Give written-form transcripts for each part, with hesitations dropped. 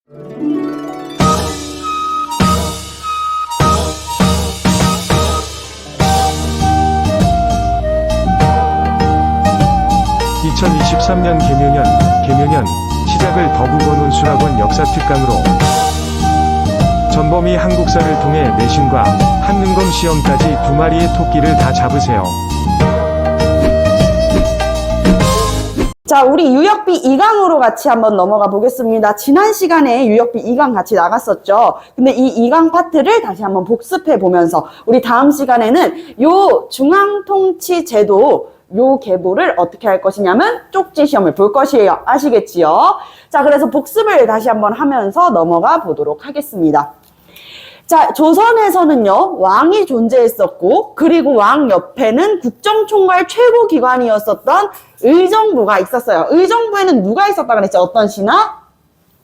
(2023년) 개묘년 시작을 더국원 수락원 역사특강으로 전범위 한국사를 통해 내신과 한능검 시험까지 2마리의 토끼를 다 잡으세요. 자, 우리 유역비 2강으로 같이 한번 넘어가 보겠습니다. 지난 시간에 유역비 2강 같이 나갔었죠. 근데 이 2강 파트를 다시 한번 복습해 보면서 우리 다음 시간에는 요 중앙통치제도 요 계보를 어떻게 할 것이냐면 쪽지 시험을 볼 것이에요. 아시겠지요? 자, 그래서 복습을 다시 한번 하면서 넘어가 보도록 하겠습니다. 자, 조선에서는요, 왕이 존재했었고, 그리고 왕 옆에는 국정총괄 최고기관이었었던 의정부가 있었어요. 의정부에는 누가 있었다 그랬죠? 어떤 신하?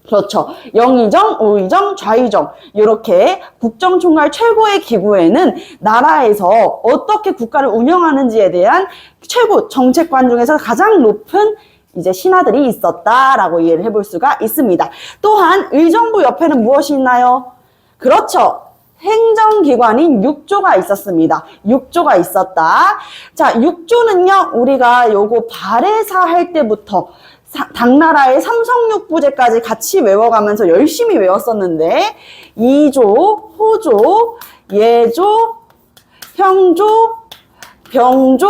그렇죠. 영의정, 오의정, 좌의정 이렇게 국정총괄 최고의 기구에는 나라에서 어떻게 국가를 운영하는지에 대한 최고 정책관 중에서 가장 높은 이제 신하들이 있었다라고 이해를 해볼 수가 있습니다. 또한 의정부 옆에는 무엇이 있나요? 그렇죠. 행정기관인 육조가 있었습니다. 육조가 있었다. 자, 육조는요, 우리가 요거 발해사 할 때부터 당나라의 삼성육부제까지 같이 외워가면서 열심히 외웠었는데, 이조, 호조, 예조, 형조, 병조,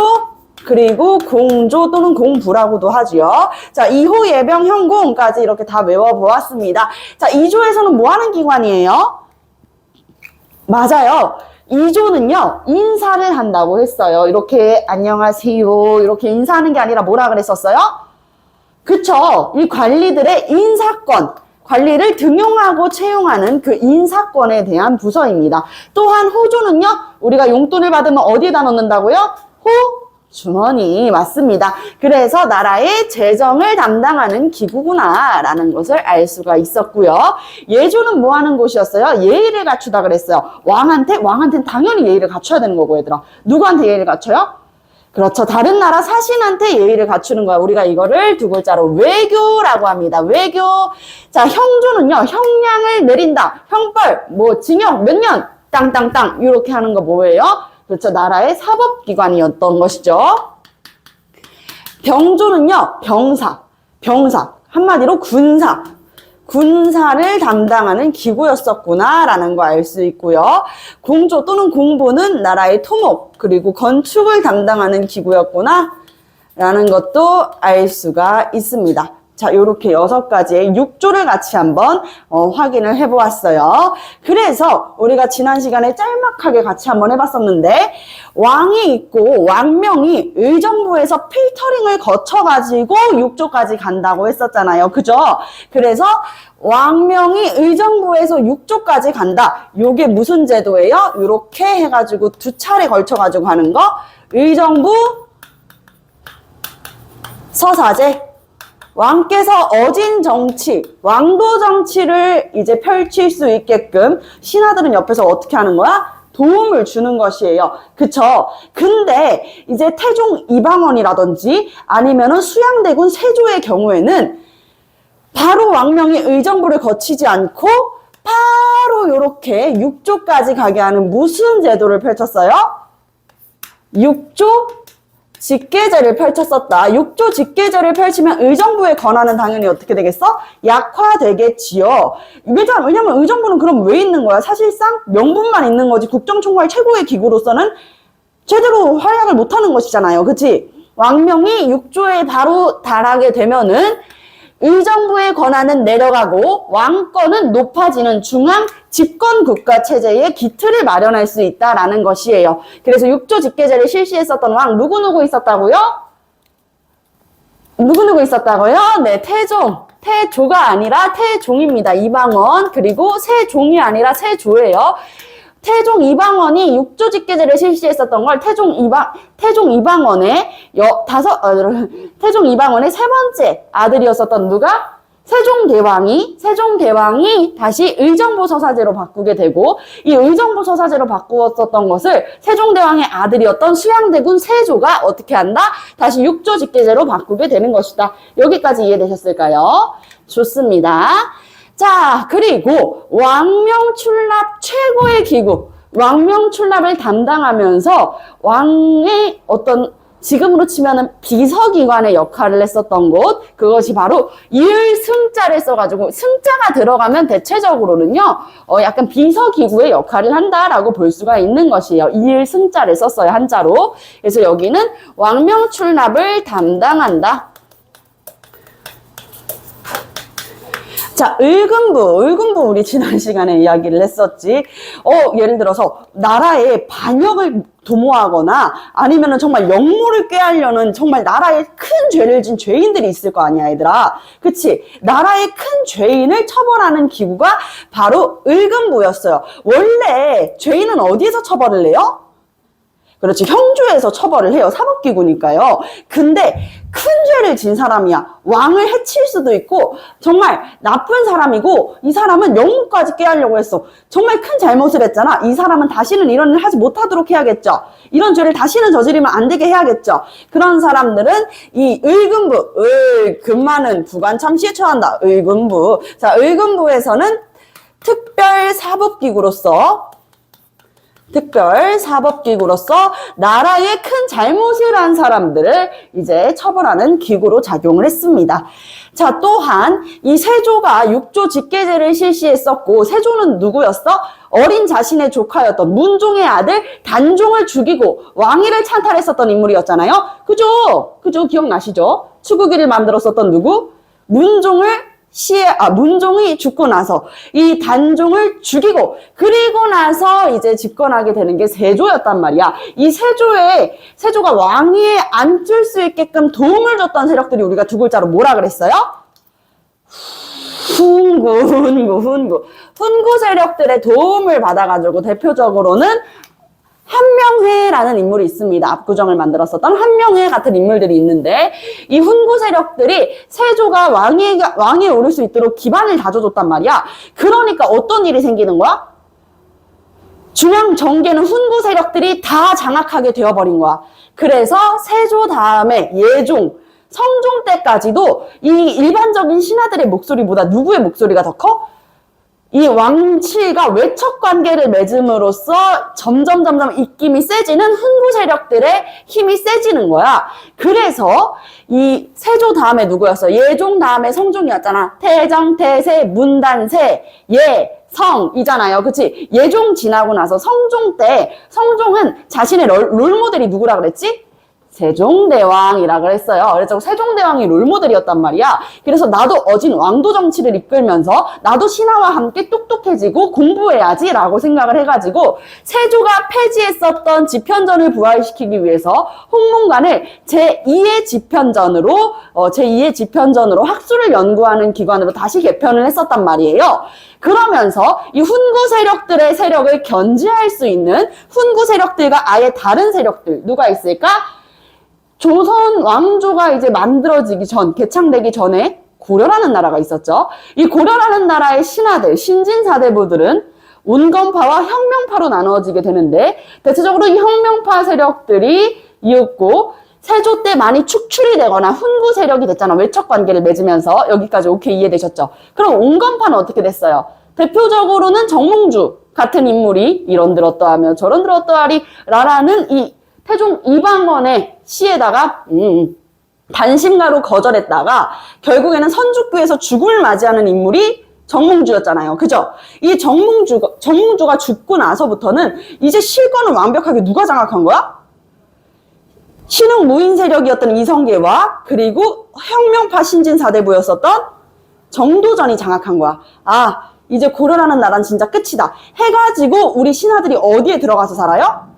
그리고 공조 또는 공부라고도 하지요. 자, 이호, 예병, 형공까지 이렇게 다 외워보았습니다. 자, 이조에서는 뭐 하는 기관이에요? 맞아요. 이조는요, 인사를 한다고 했어요. 이렇게, 안녕하세요. 이렇게 인사하는 게 아니라 뭐라 그랬었어요? 그쵸. 이 관리들의 인사권, 관리를 등용하고 채용하는 그 인사권에 대한 부서입니다. 또한 호조는요, 우리가 용돈을 받으면 어디에다 넣는다고요? 주머니. 맞습니다. 그래서 나라의 재정을 담당하는 기구구나라는 것을 알 수가 있었고요. 예조는 뭐 하는 곳이었어요? 예의를 갖추다 그랬어요. 왕한테는 당연히 예의를 갖춰야 되는 거고, 얘들아. 누구한테 예의를 갖춰요? 그렇죠. 다른 나라 사신한테 예의를 갖추는 거야. 우리가 이거를 두 글자로 외교라고 합니다. 외교. 자, 형조는요, 형량을 내린다. 형벌, 뭐, 징역 몇 년, 땅땅땅. 이렇게 하는 거 뭐예요? 그렇죠. 나라의 사법기관이었던 것이죠. 병조는요, 병사. 한마디로 군사를 담당하는 기구였었구나라는 거 알 수 있고요. 공조 또는 공보는 나라의 토목, 그리고 건축을 담당하는 기구였구나라는 것도 알 수가 있습니다. 자, 요렇게 6가지의 육조를 같이 한번 확인을 해보았어요. 그래서 우리가 지난 시간에 짤막하게 같이 한번 해봤었는데, 왕이 있고 왕명이 의정부에서 필터링을 거쳐가지고 육조까지 간다고 했었잖아요. 그죠? 그래서 왕명이 의정부에서 육조까지 간다. 요게 무슨 제도예요? 요렇게 해가지고 2차례 걸쳐가지고 하는 거. 의정부 서사제. 왕께서 어진 정치, 왕도 정치를 이제 펼칠 수 있게끔 신하들은 옆에서 어떻게 하는 거야? 도움을 주는 것이에요. 그쵸? 근데 이제 태종 이방원이라든지 아니면은 수양대군 세조의 경우에는 바로 왕명이 의정부를 거치지 않고 바로 요렇게 육조까지 가게 하는 무슨 제도를 펼쳤어요? 육조 직계제를 펼쳤었다. 육조 직계제를 펼치면 의정부의 권한은 당연히 어떻게 되겠어? 약화되겠지요. 왜냐면 의정부는 그럼 왜 있는 거야? 사실상 명분만 있는 거지. 국정총괄 최고의 기구로서는 제대로 활약을 못하는 것이잖아요. 그치? 왕명이 육조에 바로 달하게 되면은 의정부의 권한은 내려가고 왕권은 높아지는 중앙 집권 국가 체제의 기틀을 마련할 수 있다라는 것이에요. 그래서 육조 직계제를 실시했었던 왕 누구누구 있었다고요? 누구누구 있었다고요? 네, 태조가 아니라 태종입니다. 이방원. 그리고 세종이 아니라 세조예요. 태종 이방원이 육조 직계제를 실시했었던 걸 태종 이방원의 세 번째 아들이었었던 누가? 세종대왕이 다시 의정부 서사제로 바꾸게 되고, 이 의정부 서사제로 바꾸었었던 것을 세종대왕의 아들이었던 수양대군 세조가 어떻게 한다? 다시 육조 직계제로 바꾸게 되는 것이다. 여기까지 이해되셨을까요? 좋습니다. 자, 그리고 왕명출납 최고의 기구, 왕명출납을 담당하면서 왕의 어떤 지금으로 치면은 비서기관의 역할을 했었던 곳, 그것이 바로 일승자를 써가지고, 승자가 들어가면 대체적으로는요, 약간 비서기구의 역할을 한다라고 볼 수가 있는 것이에요. 일승자를 썼어요, 한자로. 그래서 여기는 왕명출납을 담당한다. 자, 을금부 우리 지난 시간에 이야기를 했었지. 예를 들어서 나라의 반역을 도모하거나 아니면은 정말 역모를 꾀하려는 정말 나라에 큰 죄를 진 죄인들이 있을 거 아니야, 얘들아. 그치? 나라의 큰 죄인을 처벌하는 기구가 바로 을금부였어요. 원래 죄인은 어디에서 처벌을 해요? 그렇지, 형조에서 처벌을 해요. 사법기구니까요. 근데 큰 죄를 진 사람이야. 왕을 해칠 수도 있고 정말 나쁜 사람이고 이 사람은 영모까지 꾀하려고 했어. 정말 큰 잘못을 했잖아. 이 사람은 다시는 이런 일을 하지 못하도록 해야겠죠. 이런 죄를 다시는 저지르면 안 되게 해야겠죠. 그런 사람들은 이 을금부, 금마는 부관 참시에 처한다. 을금부. 자, 을금부에서는 특별사법기구로서 나라의 큰 잘못을 한 사람들을 이제 처벌하는 기구로 작용을 했습니다. 자, 또한 이 세조가 육조 직계제를 실시했었고, 세조는 누구였어? 어린 자신의 조카였던 문종의 아들 단종을 죽이고 왕위를 찬탈했었던 인물이었잖아요. 그죠? 기억나시죠? 추구기를 만들었었던 누구? 문종이 죽고 나서 이 단종을 죽이고, 그리고 나서 이제 집권하게 되는 게 세조였단 말이야. 이 세조가 왕위에 앉을 수 있게끔 도움을 줬던 세력들이 우리가 두 글자로 뭐라 그랬어요? 훈구 세력들의 도움을 받아가지고 대표적으로는 한명회라는 인물이 있습니다. 압구정을 만들었었던 한명회 같은 인물들이 있는데, 이 훈구 세력들이 세조가 왕위에 오를 수 있도록 기반을 다져줬단 말이야. 그러니까 어떤 일이 생기는 거야? 중앙 정계는 훈구 세력들이 다 장악하게 되어버린 거야. 그래서 세조 다음에 예종, 성종 때까지도 이 일반적인 신하들의 목소리보다 누구의 목소리가 더 커? 이 왕실과 외척 관계를 맺음으로써 점점 입김이 세지는 훈구 세력들의 힘이 세지는 거야. 그래서 이 세조 다음에 누구였어? 예종 다음에 성종이었잖아. 태정, 태세, 문단세, 성이잖아요. 그치? 예종 지나고 나서 성종 때, 성종은 자신의 롤모델이 누구라 그랬지? 세종대왕이라 그랬어요. 그래서 세종대왕이 롤모델이었단 말이야. 그래서 나도 어진 왕도 정치를 이끌면서 나도 신하와 함께 똑똑해지고 공부해야지 라고 생각을 해가지고 세조가 폐지했었던 집현전을 부활시키기 위해서 홍문관을 제2의 집현전으로 학술을 연구하는 기관으로 다시 개편을 했었단 말이에요. 그러면서 이 훈구 세력들의 세력을 견제할 수 있는 훈구 세력들과 아예 다른 세력들 누가 있을까? 조선 왕조가 이제 개창되기 전에 고려라는 나라가 있었죠. 이 고려라는 나라의 신하들, 신진사대부들은 온건파와 혁명파로 나누어지게 되는데, 대체적으로 이 혁명파 세력들이 이었고, 세조 때 많이 축출이 되거나 훈구 세력이 됐잖아. 외척 관계를 맺으면서. 여기까지 오케이 이해되셨죠? 그럼 온건파는 어떻게 됐어요? 대표적으로는 정몽주 같은 인물이 이런 들었더하며 저런 들었더하리 라라는 이 태종 이방원의 시에다가 단심가로 거절했다가 결국에는 선주교에서 죽음을 맞이하는 인물이 정몽주였잖아요. 그죠? 이 정몽주가 죽고 나서부터는 이제 실권을 완벽하게 누가 장악한 거야? 신흥 무인 세력이었던 이성계와 그리고 혁명파 신진사대부였었던 정도전이 장악한 거야. 아, 이제 고려라는 나라는 진짜 끝이다 해가지고 우리 신하들이 어디에 들어가서 살아요?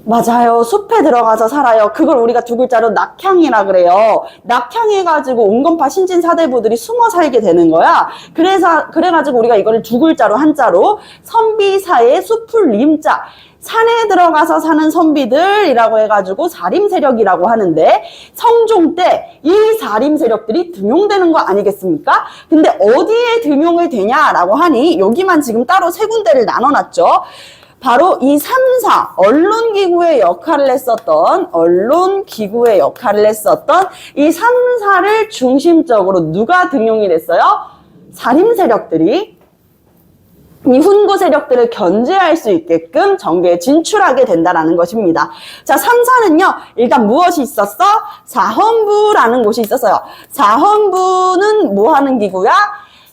맞아요. 숲에 들어가서 살아요. 그걸 우리가 두 글자로 낙향이라 그래요. 낙향해가지고 온건파 신진사대부들이 숨어 살게 되는 거야. 그래가지고 우리가 이거를 두 글자로 한자로 선비사의 숲을 림자. 산에 들어가서 사는 선비들이라고 해가지고 사림 세력이라고 하는데, 성종 때 이 사림 세력들이 등용되는 거 아니겠습니까? 근데 어디에 등용이 되냐라고 하니 여기만 지금 따로 세 군데를 나눠놨죠. 바로 이 3사, 언론기구의 역할을 했었던 이 3사를 중심적으로 누가 등용이 됐어요? 살림 세력들이 이 훈구 세력들을 견제할 수 있게끔 정계에 진출하게 된다라는 것입니다. 자, 3사는요, 일단 무엇이 있었어? 사헌부라는 곳이 있었어요. 사헌부는 뭐 하는 기구야?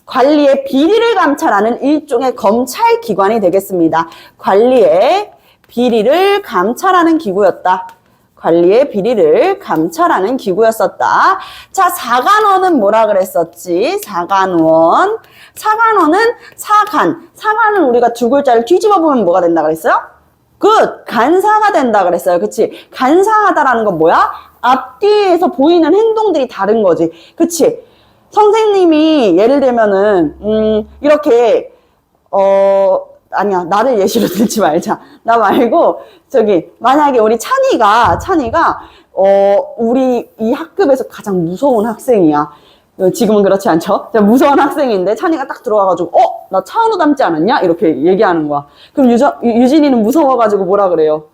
관리의 비리를 감찰하는 일종의 검찰 기관이 되겠습니다. 관리의 비리를 감찰하는 기구였다. 관리의 비리를 감찰하는 기구였었다. 자, 사간원은 뭐라 그랬었지? 사간원. 사간원은 사간은 우리가 두 글자를 뒤집어 보면 뭐가 된다 그랬어요? 끝! 간사가 된다 그랬어요. 그치? 간사하다라는 건 뭐야? 앞뒤에서 보이는 행동들이 다른 거지. 그치? 선생님이 예를 들면은 이렇게 아니야, 나를 예시로 들지 말자. 나 말고 만약에 우리 찬이가 우리 이 학급에서 가장 무서운 학생이야. 지금은 그렇지 않죠? 무서운 학생인데 찬이가 딱 들어와가지고 나 차은우 닮지 않았냐? 이렇게 얘기하는 거야. 그럼 유진이는 무서워가지고 뭐라 그래요?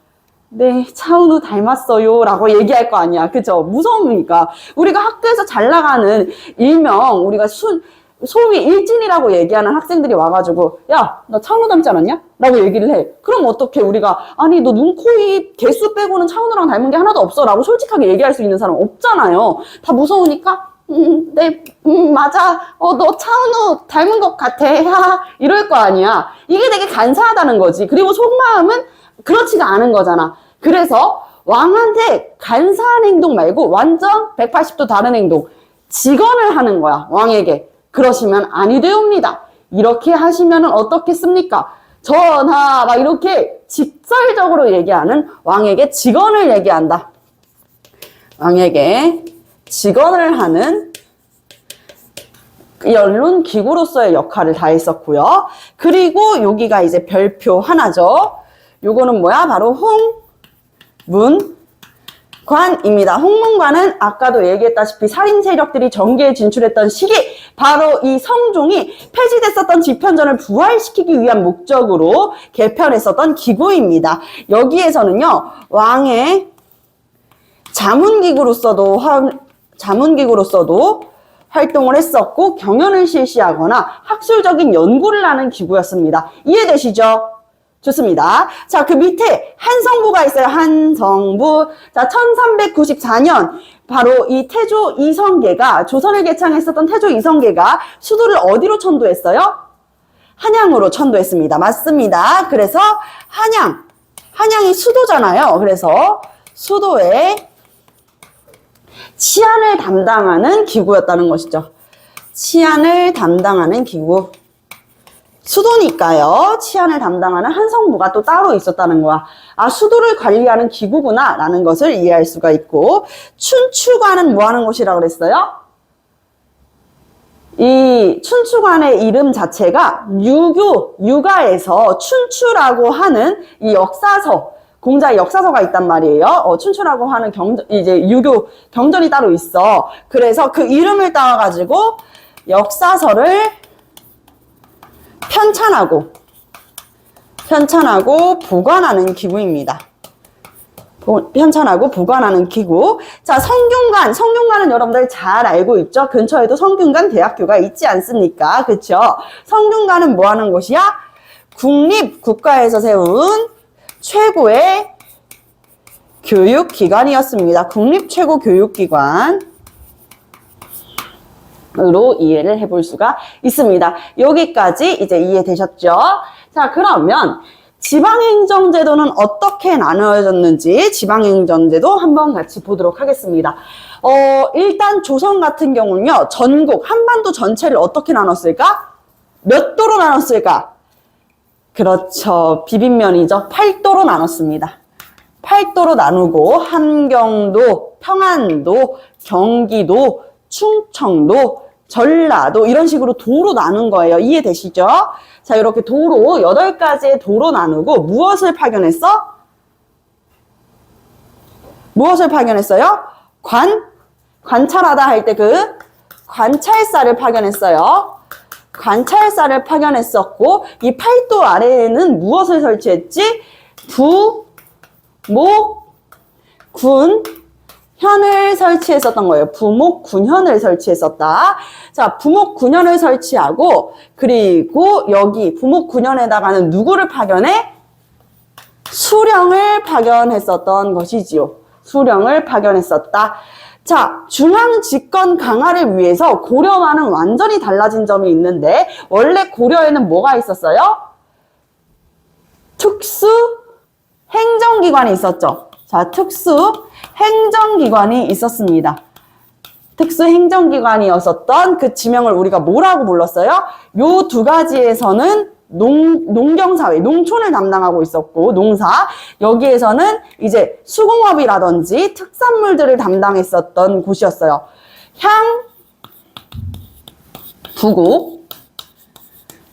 네, 차은우 닮았어요 라고 얘기할 거 아니야. 그죠? 무서우니까. 우리가 학교에서 잘 나가는 일명 우리가 소위 일진이라고 얘기하는 학생들이 와가지고 야, 나 차은우 닮지 않았냐? 라고 얘기를 해. 그럼 어떻게 우리가 아니 너 눈, 코, 입, 개수 빼고는 차은우랑 닮은 게 하나도 없어 라고 솔직하게 얘기할 수 있는 사람 없잖아요. 다 무서우니까 네, 맞아. 너 차은우 닮은 것 같아. 이럴 거 아니야. 이게 되게 간사하다는 거지. 그리고 속마음은 그렇지가 않은 거잖아. 그래서 왕한테 간사한 행동 말고 완전 180도 다른 행동. 직언을 하는 거야. 왕에게. 그러시면 아니 되옵니다. 이렇게 하시면 어떻겠습니까? 전하 막 이렇게 직설적으로 얘기하는 왕에게 직언을 얘기한다. 왕에게 직언을 하는 연론 기구로서의 역할을 다했었고요. 그리고 여기가 이제 별표 하나죠. 요거는 뭐야? 바로 홍문관입니다. 홍문관은 아까도 얘기했다시피 살인 세력들이 정계에 진출했던 시기, 바로 이 성종이 폐지됐었던 집현전을 부활시키기 위한 목적으로 개편했었던 기구입니다. 여기에서는요, 왕의 자문기구로서도 활동을 했었고 경연을 실시하거나 학술적인 연구를 하는 기구였습니다. 이해되시죠? 좋습니다. 자, 그 밑에 한성부가 있어요. 한성부. 자, 1394년 바로 이 태조 이성계가 조선을 개창했었던 태조 이성계가 수도를 어디로 천도했어요? 한양으로 천도했습니다. 맞습니다. 그래서 한양이 수도잖아요. 그래서 수도에 치안을 담당하는 기구였다는 것이죠. 치안을 담당하는 기구. 수도니까요. 치안을 담당하는 한성부가 또 따로 있었다는 거야. 아, 수도를 관리하는 기구구나 라는 것을 이해할 수가 있고, 춘추관은 뭐 하는 곳이라고 그랬어요? 이 춘추관의 이름 자체가 유가에서 춘추라고 하는 이 역사서, 공자의 역사서가 있단 말이에요. 춘추라고 하는 유교 경전이 따로 있어. 그래서 그 이름을 따와가지고 역사서를 편찬하고 보관하는 기구입니다. 편찬하고 보관하는 기구. 자, 성균관은 여러분들 잘 알고 있죠? 근처에도 성균관 대학교가 있지 않습니까? 그쵸? 성균관은 뭐 하는 곳이야? 국가에서 세운 최고의 교육기관이었습니다. 국립 최고 교육기관으로 이해를 해볼 수가 있습니다. 여기까지 이제 이해되셨죠? 자, 그러면 지방행정제도는 어떻게 나누어졌는지 지방행정제도 한번 같이 보도록 하겠습니다. 일단 조선 같은 경우는요, 전국, 한반도 전체를 어떻게 나눴을까? 몇 도로 나눴을까? 그렇죠. 비빔면이죠. 8도로 나눴습니다. 8도로 나누고 함경도, 평안도, 경기도, 충청도, 전라도 이런 식으로 도로 나눈 거예요. 이해되시죠? 자, 이렇게 도로 8가지의 도로 나누고 무엇을 파견했어? 무엇을 파견했어요? 관찰하다 할 때 그 관찰사를 파견했어요. 관찰사를 파견했었고, 이 8도 아래에는 무엇을 설치했지? 부, 목, 군, 현을 설치했었던 거예요. 부목군현을 설치했었다. 자, 부목군현을 설치하고 그리고 여기 부목군현에다가는 누구를 파견해? 수령을 파견했었던 것이지요. 수령을 파견했었다. 자, 중앙 집권 강화를 위해서 고려와는 완전히 달라진 점이 있는데 원래 고려에는 뭐가 있었어요? 특수 행정기관이 있었죠. 자, 특수 행정기관이 있었습니다. 특수 행정기관이었었던 그 지명을 우리가 뭐라고 불렀어요? 요 두 가지에서는 농경사회, 농촌을 담당하고 있었고, 농사. 여기에서는 이제 수공업이라든지 특산물들을 담당했었던 곳이었어요. 향, 부곡,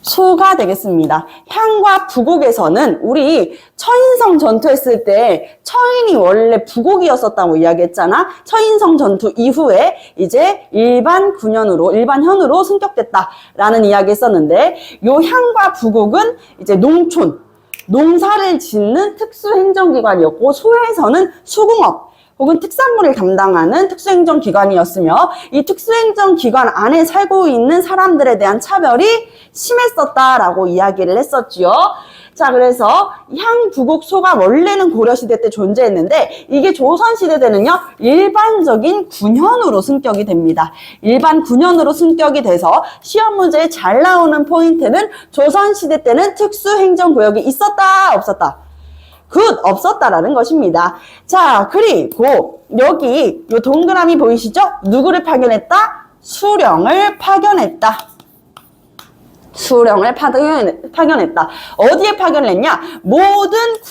소가 되겠습니다. 향과 부곡에서는 우리 처인성 전투했을 때 처인이 원래 부곡이었었다고 이야기했잖아. 처인성 전투 이후에 이제 일반현으로 승격됐다라는 이야기 했었는데 요 향과 부곡은 이제 농사를 짓는 특수행정기관이었고 소에서는 수공업 혹은 특산물을 담당하는 특수행정기관이었으며 이 특수행정기관 안에 살고 있는 사람들에 대한 차별이 심했었다라고 이야기를 했었지요. 자, 그래서 향, 부곡, 소가 원래는 고려시대 때 존재했는데 이게 조선시대 때는요 일반적인 군현으로 승격이 됩니다. 일반 군현으로 승격이 돼서 시험 문제에 잘 나오는 포인트는 조선시대 때는 특수행정구역이 있었다, 없었다? 없었다라는 것입니다. 자, 그리고 여기 요 동그라미 보이시죠? 누구를 파견했다? 수령을 파견했다. 수령을 파견했다. 어디에 파견을 했냐? 모든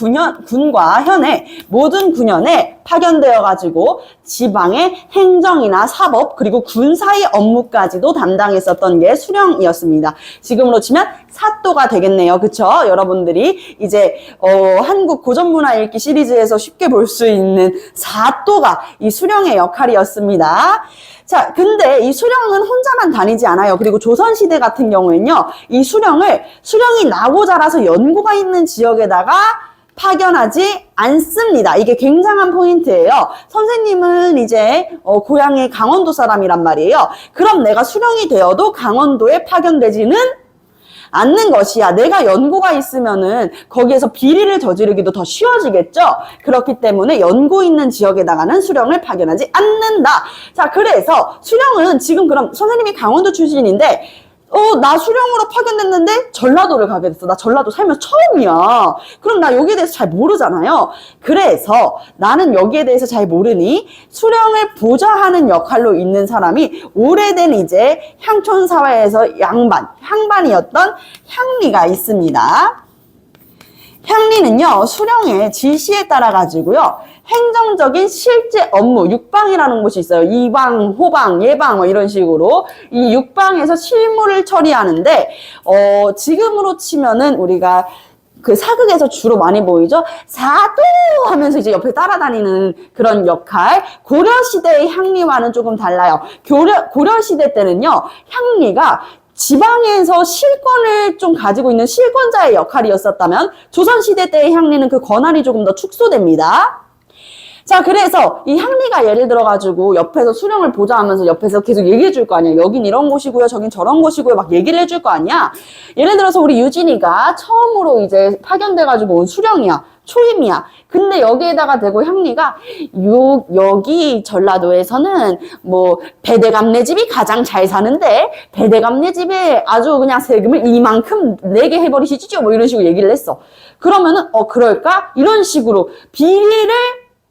군현에 파견되어 가지고 지방의 행정이나 사법 그리고 군사의 업무까지도 담당했었던 게 수령이었습니다. 지금으로 치면 사또가 되겠네요. 그쵸? 여러분들이 이제 한국 고전문화 읽기 시리즈에서 쉽게 볼 수 있는 사또가 이 수령의 역할이었습니다. 자, 근데 이 수령은 혼자만 다니지 않아요. 그리고 조선시대 같은 경우에는요, 이 수령이 나고 자라서 연고가 있는 지역에다가 파견하지 않습니다. 이게 굉장한 포인트예요. 선생님은 이제 고향이 강원도 사람이란 말이에요. 그럼 내가 수령이 되어도 강원도에 파견되지는 않는 것이야. 내가 연고가 있으면은 거기에서 비리를 저지르기도 더 쉬워지겠죠? 그렇기 때문에 연고 있는 지역에다가는 수령을 파견하지 않는다. 자, 그래서 수령은 지금 그럼 선생님이 강원도 출신인데 나 수령으로 파견됐는데 전라도를 가게 됐어. 나 전라도 살면서 처음이야. 그럼 나 여기에 대해서 잘 모르잖아요. 그래서 나는 여기에 대해서 잘 모르니 수령을 보좌하는 역할로 있는 사람이 오래된 이제 향촌 사회에서 향반이었던 향리가 있습니다. 향리는요, 수령의 지시에 따라 가지고요, 행정적인 실제 업무, 육방이라는 곳이 있어요. 이방, 호방, 예방, 뭐 이런 식으로. 이 육방에서 실무를 처리하는데, 지금으로 치면은 우리가 그 사극에서 주로 많이 보이죠? 사도! 하면서 이제 옆에 따라다니는 그런 역할. 고려시대의 향리와는 조금 달라요. 고려시대 때는요, 향리가 지방에서 실권을 좀 가지고 있는 실권자의 역할이었었다면 조선시대 때의 향리는 그 권한이 조금 더 축소됩니다. 자, 그래서 이 향리가 예를 들어가지고 옆에서 수령을 보좌하면서 옆에서 계속 얘기해 줄 거 아니야. 여긴 이런 곳이고요. 저긴 저런 곳이고요. 막 얘기를 해줄 거 아니야. 예를 들어서 우리 유진이가 처음으로 이제 파견돼가지고 온 수령이야. 초임이야. 근데 여기에다가 대고 향리가 여기 전라도에서는 뭐 배대감네 집이 가장 잘 사는데 배대감네 집에 아주 그냥 세금을 이만큼 내게 해버리시죠. 뭐 이런 식으로 얘기를 했어. 그러면은 그럴까? 이런 식으로 비리를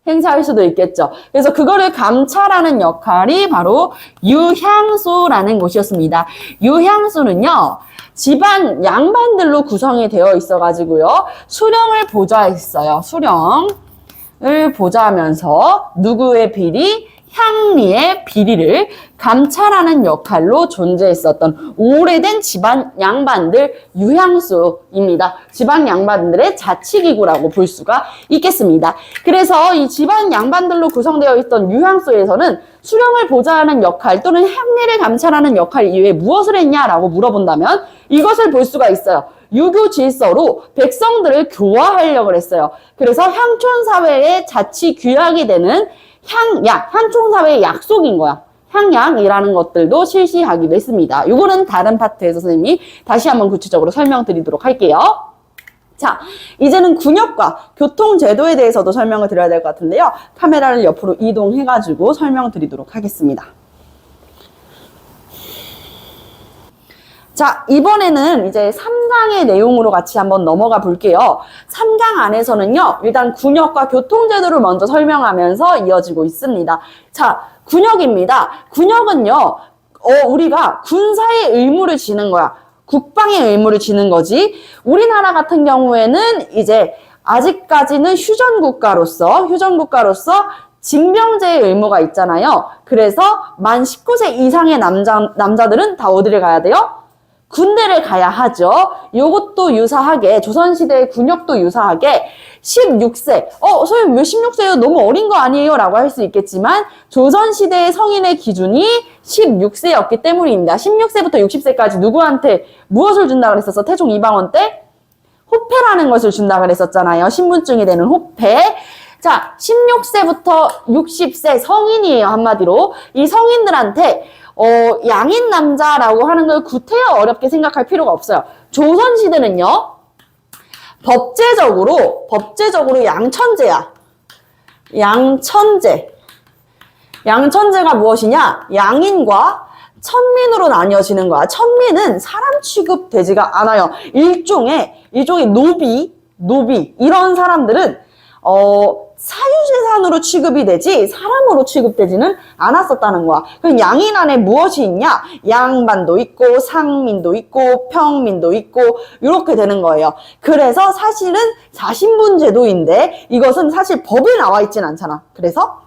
행사할 수도 있겠죠. 그래서 그거를 감찰하는 역할이 바로 유향소라는 곳이었습니다. 유향소는요, 집안 양반들로 구성이 되어 있어가지고요, 수령을 보좌했어요. 수령을 보좌하면서 누구의 비리? 향리의 비리를 감찰하는 역할로 존재했었던 오래된 집안 양반들 유향소입니다. 집안 양반들의 자치기구라고 볼 수가 있겠습니다. 그래서 이 집안 양반들로 구성되어 있던 유향소에서는 수령을 보좌하는 역할 또는 향리를 감찰하는 역할 이외에 무엇을 했냐라고 물어본다면 이것을 볼 수가 있어요. 유교 질서로 백성들을 교화하려고 했어요. 그래서 향촌 사회의 자치 규약이 되는 향총사회의 약속인 거야. 향양이라는 것들도 실시하기로 했습니다. 이거는 다른 파트에서 선생님이 다시 한번 구체적으로 설명드리도록 할게요. 자, 이제는 군역과 교통제도에 대해서도 설명을 드려야 될 것 같은데요. 카메라를 옆으로 이동해가지고 설명드리도록 하겠습니다. 자, 이번에는 이제 3강의 내용으로 같이 한번 넘어가 볼게요. 3강 안에서는요, 일단 군역과 교통제도를 먼저 설명하면서 이어지고 있습니다. 자, 군역입니다. 군역은요, 우리가 군사의 의무를 지는 거야. 국방의 의무를 지는 거지. 우리나라 같은 경우에는 이제 아직까지는 휴전국가로서 징병제의 의무가 있잖아요. 그래서 만 19세 이상의 남자들은 다 어디를 가야 돼요? 군대를 가야 하죠. 요것도 유사하게, 조선시대의 군역도 유사하게 16세, 선생님 왜 16세요? 너무 어린 거 아니에요? 라고 할 수 있겠지만 조선시대의 성인의 기준이 16세였기 때문입니다. 16세부터 60세까지 누구한테 무엇을 준다고 그랬었어? 태종 이방원 때? 호패라는 것을 준다고 그랬었잖아요. 신분증이 되는 호패. 자, 16세부터 60세 성인이에요, 한마디로. 이 성인들한테 양인 남자라고 하는 걸 구태여 어렵게 생각할 필요가 없어요. 조선시대는요, 법제적으로 양천제야. 양천제가 무엇이냐? 양인과 천민으로 나뉘어지는 거야. 천민은 사람 취급되지가 않아요. 일종의 노비, 이런 사람들은, 사유재산으로 취급이 되지 사람으로 취급되지는 않았었다는 거야. 그럼 양인 안에 무엇이 있냐? 양반도 있고 상민도 있고 평민도 있고 이렇게 되는 거예요. 그래서 사실은 자신분제도인데 이것은 사실 법에 나와 있진 않잖아. 그래서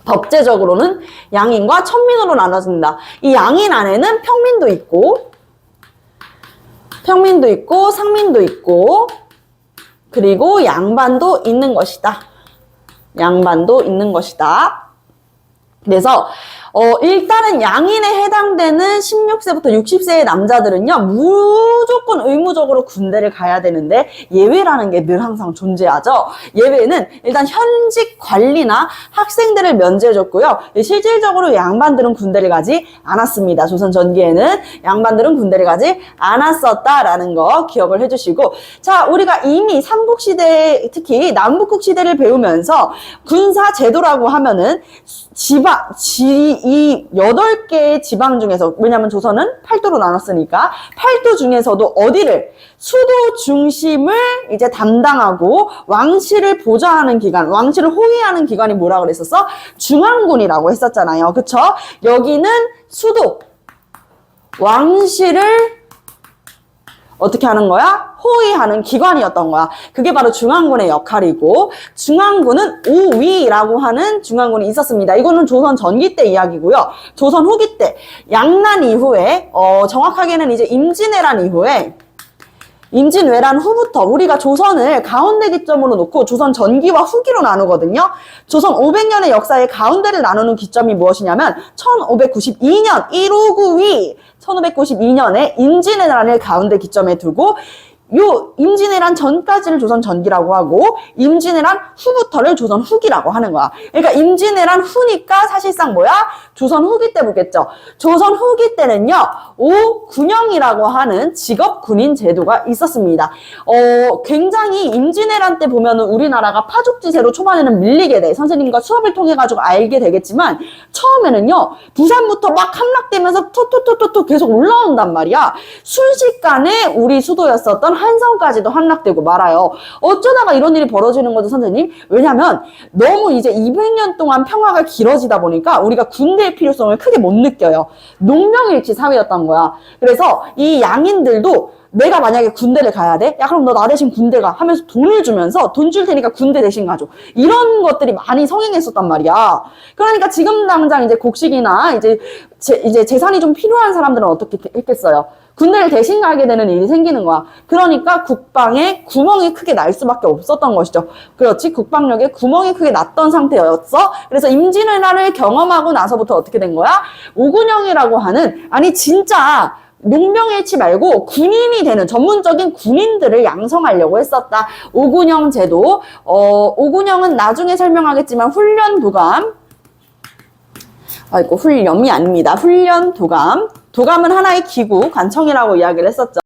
법제적으로는 양인과 천민으로 나눠진다. 이 양인 안에는 평민도 있고 상민도 있고 그리고 양반도 있는 것이다. 그래서 일단은 양인에 해당되는 16세부터 60세의 남자들은요, 무조건 의무적으로 군대를 가야 되는데 예외라는 게 늘 항상 존재하죠. 예외는 일단 현직 관리나 학생들을 면제해줬고요. 실질적으로 양반들은 군대를 가지 않았습니다. 조선 전기에는 양반들은 군대를 가지 않았었다라는 거 기억을 해주시고, 자, 우리가 이미 삼국시대, 특히 남북국 시대를 배우면서 군사 제도라고 하면은 이 8개의 지방 중에서, 왜냐면 조선은 8도로 나눴으니까 8도 중에서도 어디를, 수도 중심을 이제 담당하고 왕실을 보좌하는 기관, 왕실을 호위하는 기관이 뭐라 그랬었어? 중앙군이라고 했었잖아요. 그쵸? 여기는 수도, 왕실을 어떻게 하는 거야? 호위하는 기관이었던 거야. 그게 바로 중앙군의 역할이고, 중앙군은 오위라고 하는 중앙군이 있었습니다. 이거는 조선 전기 때 이야기고요. 조선 후기 때, 양난 이후에, 정확하게는 이제 임진왜란 이후에, 임진왜란 후부터 우리가 조선을 가운데 기점으로 놓고 조선 전기와 후기로 나누거든요. 조선 500년의 역사의 가운데를 나누는 기점이 무엇이냐면 1592년 1592 1592년에 임진왜란을 가운데 기점에 두고 요 임진왜란 전까지를 조선 전기라고 하고 임진왜란 후부터를 조선 후기라고 하는 거야. 그러니까 임진왜란 후니까 사실상 뭐야? 조선 후기 때 보겠죠. 조선 후기 때는요, 오군영이라고 하는 직업 군인 제도가 있었습니다. 굉장히 임진왜란 때 보면은 우리나라가 파죽지세로 초반에는 밀리게 돼. 선생님과 수업을 통해 가지고 알게 되겠지만 처음에는요, 부산부터 막 함락되면서 토토토토토 계속 올라온단 말이야. 순식간에 우리 수도였었던 한성까지도 함락되고 말아요. 어쩌다가 이런 일이 벌어지는 거죠, 선생님? 왜냐면 너무 이제 200년 동안 평화가 길어지다 보니까 우리가 군대의 필요성을 크게 못 느껴요. 농명일치 사회였던 거야. 그래서 이 양인들도 내가 만약에 군대를 가야 돼? 야, 그럼 너 나 대신 군대 가 하면서 돈을 주면서 돈 줄 테니까 군대 대신 가줘. 이런 것들이 많이 성행했었단 말이야. 그러니까 지금 당장 이제 곡식이나 이제 재산이 좀 필요한 사람들은 어떻게 했겠어요? 군대를 대신 가게 되는 일이 생기는 거야. 그러니까 국방에 구멍이 크게 날 수밖에 없었던 것이죠. 그렇지? 국방력에 구멍이 크게 났던 상태였어. 그래서 임진왜란을 경험하고 나서부터 어떻게 된 거야? 오군영이라고 하는, 아니 진짜 농병일치 말고 군인이 되는 전문적인 군인들을 양성하려고 했었다. 오군영 제도. 오군영은 나중에 설명하겠지만 훈련 도감. 훈련이 아닙니다. 훈련 도감. 도감은 하나의 기구, 관청이라고 이야기를 했었죠.